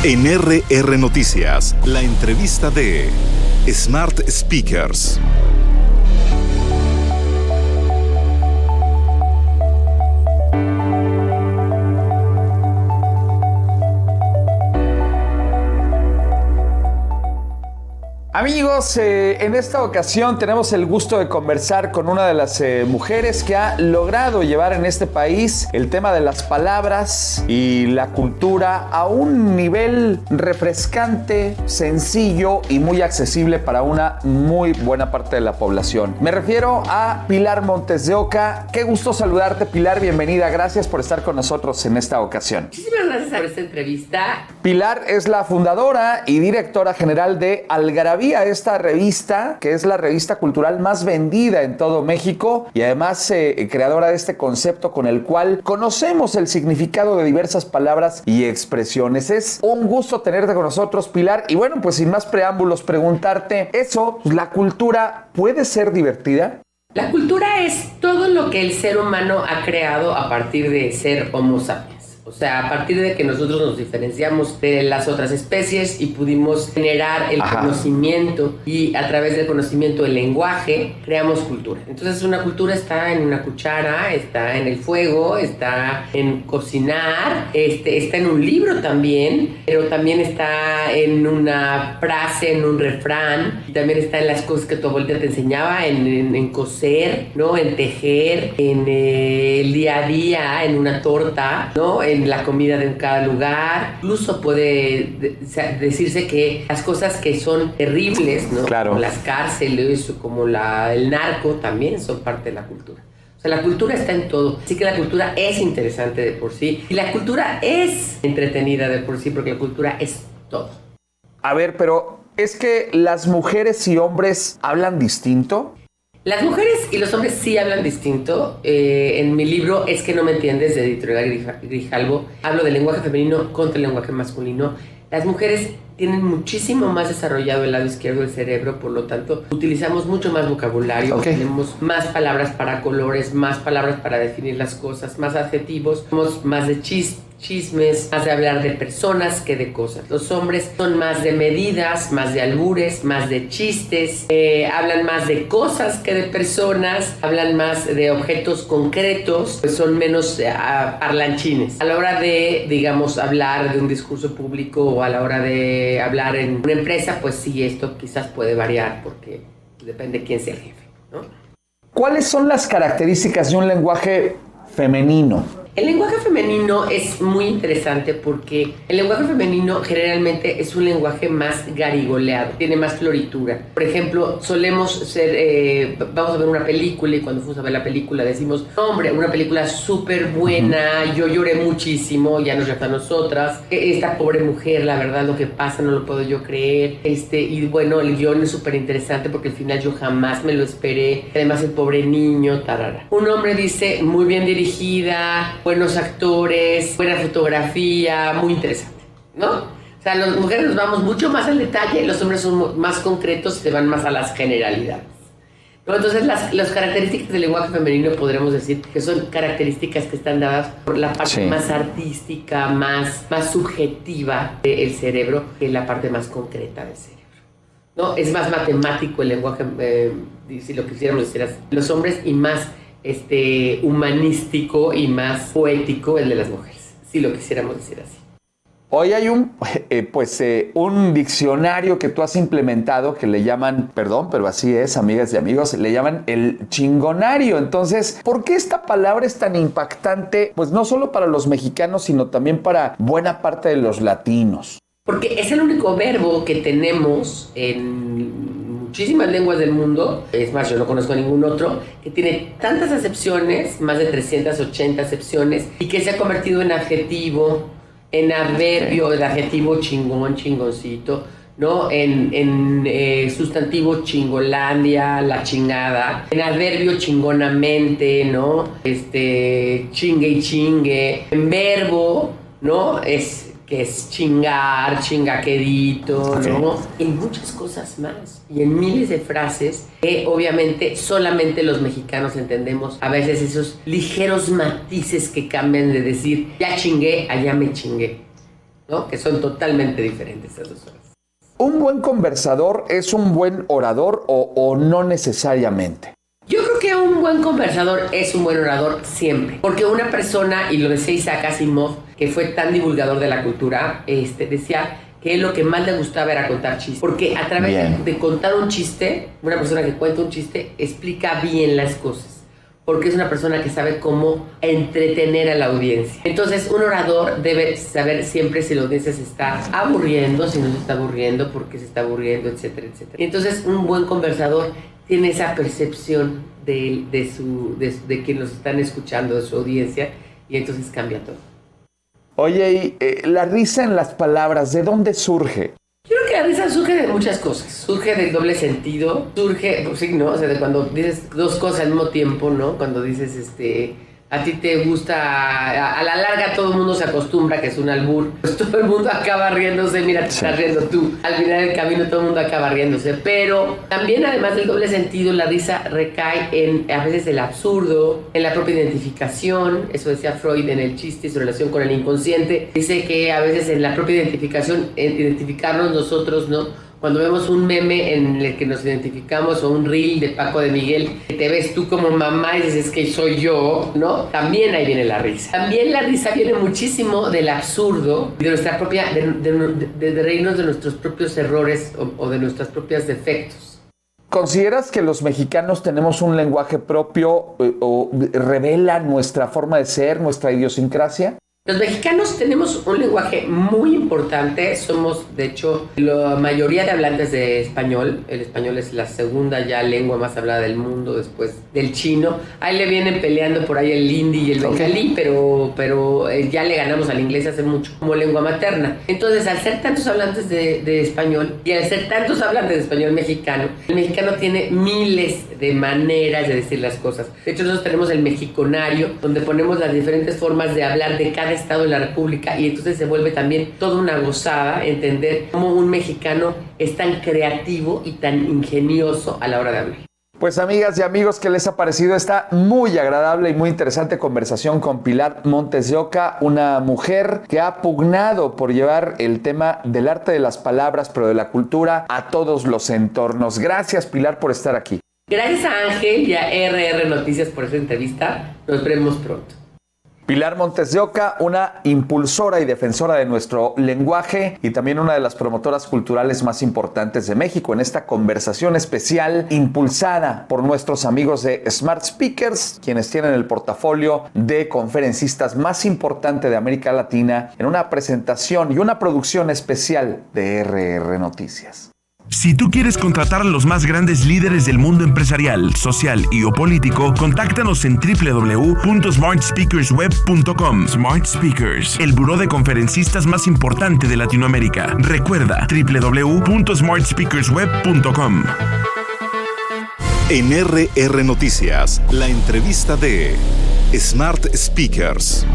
En RR Noticias, la entrevista de Smart Speakers. Amigos, en esta ocasión tenemos el gusto de conversar con una de las mujeres que ha logrado llevar en este país el tema de las palabras y la cultura a un nivel refrescante, sencillo y muy accesible para una muy buena parte de la población. Me refiero a Pilar Montes de Oca. Qué gusto saludarte, Pilar. Bienvenida. Gracias por estar con nosotros en esta ocasión. Muchísimas gracias por esta entrevista. Pilar es la fundadora y directora general de Algarabía, esta revista, que es la revista cultural más vendida en todo México y además creadora de este concepto con el cual conocemos el significado de diversas palabras y expresiones. Es un gusto tenerte con nosotros, Pilar. Y bueno, pues sin más preámbulos, preguntarte, ¿la cultura puede ser divertida? La cultura es todo lo que el ser humano ha creado a partir de ser Homo sapiens. O sea, a partir de que nosotros nos diferenciamos de las otras especies y pudimos generar el conocimiento, y a través del conocimiento el lenguaje, creamos cultura. Entonces una cultura está en una cuchara, está en el fuego, está en cocinar, está en un libro también, pero también está en una frase, en un refrán, y también está en las cosas que tu abuelita te enseñaba, en coser, ¿no? En tejer, en el día a día, en una torta, ¿no? En la comida de cada lugar. Incluso puede decirse que las cosas que son terribles, ¿no? Claro. Como las cárceles o como el narco también son parte de la cultura. O sea, la cultura está en todo. Así que la cultura es interesante de por sí. Y la cultura es entretenida de por sí, porque la cultura es todo. A ver, pero ¿es que las mujeres y hombres hablan distinto? Las mujeres y los hombres sí hablan distinto. En mi libro Es que no me entiendes, de Editorial Grijalbo, hablo del lenguaje femenino contra el lenguaje masculino. Las mujeres tienen muchísimo más desarrollado el lado izquierdo del cerebro, por lo tanto utilizamos mucho más vocabulario, tenemos más palabras para colores, más palabras para definir las cosas, más adjetivos, somos más de chismes, más de hablar de personas que de cosas. Los hombres son más de medidas, más de albures, más de chistes, hablan más de cosas que de personas, hablan más de objetos concretos, pues son menos parlanchines. A la hora de, digamos, hablar de un discurso público o a la hora de hablar en una empresa, pues sí, esto quizás puede variar porque depende de quién sea el jefe, ¿no? ¿Cuáles son las características de un lenguaje femenino? El lenguaje femenino es muy interesante porque el lenguaje femenino generalmente es un lenguaje más garigoleado, tiene más floritura. Por ejemplo, solemos ser, vamos a ver una película y cuando fuimos a ver la película decimos, hombre, una película súper buena, yo lloré muchísimo, ya nos refiere a nosotras, esta pobre mujer, la verdad lo que pasa no lo puedo yo creer, y bueno, el guión es súper interesante porque al final yo jamás me lo esperé, además el pobre niño, tarara. Un hombre dice, muy bien dirigida, buenos actores, buena fotografía, muy interesante, ¿no? O sea, las mujeres nos vamos mucho más al detalle y los hombres son más concretos y se van más a las generalidades, ¿no? Entonces, las características del lenguaje femenino podremos decir que son características que están dadas por la parte más artística, más subjetiva del cerebro que la parte más concreta del cerebro, ¿no? Es más matemático el lenguaje, si lo quisiéramos decir así, los hombres, y más humanístico y más poético el de las mujeres, si lo quisiéramos decir así. Hoy hay un diccionario que tú has implementado que le llaman, perdón, pero así es, amigas y amigos, le llaman el chingonario. Entonces, ¿por qué esta palabra es tan impactante? Pues no solo para los mexicanos, sino también para buena parte de los latinos. Porque es el único verbo que tenemos en muchísimas lenguas del mundo, es más, yo no conozco ningún otro, que tiene tantas acepciones, más de 380 acepciones, y que se ha convertido en adjetivo, en adverbio, el adjetivo chingón, chingoncito, ¿no? En sustantivo chingolandia, la chingada, en adverbio chingonamente, ¿no? Chingue y chingue, en verbo, ¿no? Que es chingar, chingaquedito, ¿no? En muchas cosas más. Y en miles de frases que obviamente solamente los mexicanos entendemos. A veces esos ligeros matices que cambian de decir ya chingué a ya me chingué. ¿no? Que son totalmente diferentes esas dos horas. ¿Un buen conversador es un buen orador o no necesariamente? Yo creo que un buen conversador es un buen orador siempre. Porque una persona, y lo decía Isaac Asimov, que fue tan divulgador de la cultura, decía que lo que más le gustaba era contar chistes. Porque a través de contar un chiste, una persona que cuenta un chiste explica bien las cosas. Porque es una persona que sabe cómo entretener a la audiencia. Entonces, un orador debe saber siempre si la audiencia se está aburriendo, si no se está aburriendo, por qué se está aburriendo, etcétera, etcétera. Y entonces, un buen conversador tiene esa percepción de quien los están escuchando, de su audiencia, y entonces cambia todo. Oye, y la risa en las palabras, ¿de dónde surge? Yo creo que la risa surge de muchas cosas. Surge del doble sentido, surge, pues sí, ¿no? O sea, de cuando dices dos cosas al mismo tiempo, ¿no? Cuando dices, a ti te gusta, a la larga todo el mundo se acostumbra que es un albur, pues todo el mundo acaba riéndose, mira, te estás riendo tú. Al final del camino todo el mundo acaba riéndose, pero también además del doble sentido, la risa recae en, a veces, el absurdo, en la propia identificación. Eso decía Freud en El chiste y su relación con el inconsciente. Dice que a veces en la propia identificación, identificarnos nosotros, ¿no? Cuando vemos un meme en el que nos identificamos o un reel de Paco de Miguel, que te ves tú como mamá y dices que soy yo, ¿no? También ahí viene la risa. También la risa viene muchísimo del absurdo y de nuestra propia, de reírnos de nuestros propios errores o de nuestros propios defectos. ¿Consideras que los mexicanos tenemos un lenguaje propio o revela nuestra forma de ser, nuestra idiosincrasia? Los mexicanos tenemos un lenguaje muy importante, somos de hecho la mayoría de hablantes de español. El español es la segunda ya lengua más hablada del mundo después del chino. Ahí le vienen peleando por ahí el hindi y el bengalí, pero ya le ganamos al inglés hace mucho como lengua materna. Entonces, al ser tantos hablantes de español y al ser tantos hablantes de español mexicano, el mexicano tiene miles de maneras de decir las cosas. De hecho, nosotros tenemos el mexiconario, donde ponemos las diferentes formas de hablar de cada estado de la república, y entonces se vuelve también toda una gozada entender cómo un mexicano es tan creativo y tan ingenioso a la hora de hablar. Pues amigas y amigos, ¿qué les ha parecido esta muy agradable y muy interesante conversación con Pilar Montes de Oca, una mujer que ha pugnado por llevar el tema del arte de las palabras, pero de la cultura, a todos los entornos? Gracias, Pilar, por estar aquí. Gracias a Ángel y a RR Noticias por esta entrevista. Nos veremos pronto. Pilar Montes de Oca, una impulsora y defensora de nuestro lenguaje y también una de las promotoras culturales más importantes de México, en esta conversación especial impulsada por nuestros amigos de Smart Speakers, quienes tienen el portafolio de conferencistas más importante de América Latina, en una presentación y una producción especial de RR Noticias. Si tú quieres contratar a los más grandes líderes del mundo empresarial, social y o político, contáctanos en www.smartspeakersweb.com. Smart Speakers, el buró de conferencistas más importante de Latinoamérica. Recuerda, www.smartspeakersweb.com. En RR Noticias, la entrevista de Smart Speakers.